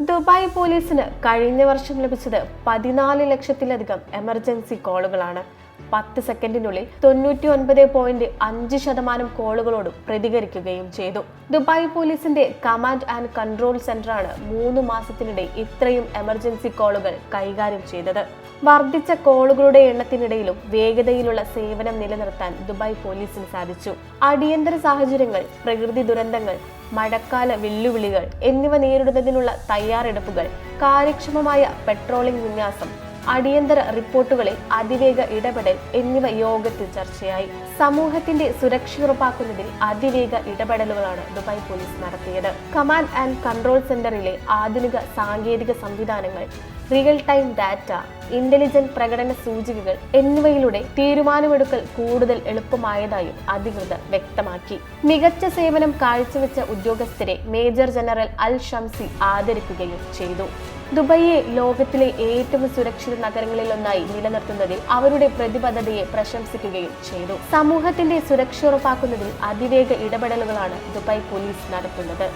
Dubai പോലീസിന് കഴിഞ്ഞ വർഷം ലഭിച്ചത് 14 ലക്ഷത്തിലധികം എമർജൻസി കോളുകളാണ്. 10 സെക്കൻഡിനുള്ളിൽ 99.5% കോളുകളോടും പ്രതികരിക്കുകയും ചെയ്തു. ദുബായ് പോലീസിന്റെ കമാൻഡ് ആൻഡ് കൺട്രോൾ സെന്ററാണ് 3 മാസത്തിനിടെ ഇത്രയും എമർജൻസി കോളുകൾ കൈകാര്യം ചെയ്തത്. വർദ്ധിച്ച കോളുകളുടെ എണ്ണത്തിനിടയിലും വേഗതയിലുള്ള സേവനം നിലനിർത്താൻ ദുബായ് പോലീസിന് സാധിച്ചു. അടിയന്തര സാഹചര്യങ്ങൾ, പ്രകൃതി ദുരന്തങ്ങൾ, മഴക്കാല വെല്ലുവിളികൾ എന്നിവ നേരിടുന്നതിനുള്ള തയ്യാറെടുപ്പുകൾ, കാര്യക്ഷമമായ പെട്രോളിംഗ് വിന്യാസം, അടിയന്തര റിപ്പോർട്ടുകളിൽ അതിവേഗ ഇടപെടൽ എന്നിവ യോഗത്തിൽ ചർച്ചയായി. സമൂഹത്തിന്റെ സുരക്ഷ ഉറപ്പാക്കുന്നതിൽ അതിവേഗ ഇടപെടലുകളാണ് ദുബായ് പോലീസ് നടത്തിയത്. കമാൻഡ് ആൻഡ് കൺട്രോൾ സെന്ററിലെ ആധുനിക സാങ്കേതിക സംവിധാനങ്ങൾ, റിയൽ ടൈം ഡാറ്റ, ഇന്റലിജന്റ് പ്രകടന സൂചികകൾ എന്നിവയിലൂടെ തീരുമാനമെടുക്കൽ കൂടുതൽ എളുപ്പമായതായും അധികൃതർ വ്യക്തമാക്കി. മികച്ച സേവനം കാഴ്ചവെച്ച ഉദ്യോഗസ്ഥരെ മേജർ ജനറൽ അൽ ഷംസി ആദരിക്കുകയും ചെയ്തു. ദുബൈയെ ലോകത്തിലെ ഏറ്റവും സുരക്ഷിത നഗരങ്ങളിലൊന്നായി നിലനിർത്തുന്നതിൽ അവരുടെ പ്രതിബദ്ധതയെ പ്രശംസിക്കുകയും ചെയ്തു. സമൂഹത്തിന്റെ സുരക്ഷ ഉറപ്പാക്കുന്നതിൽ അതിവേഗ ഇടപെടലുകളാണ് ദുബായ് പോലീസ് നടത്തുന്നത്.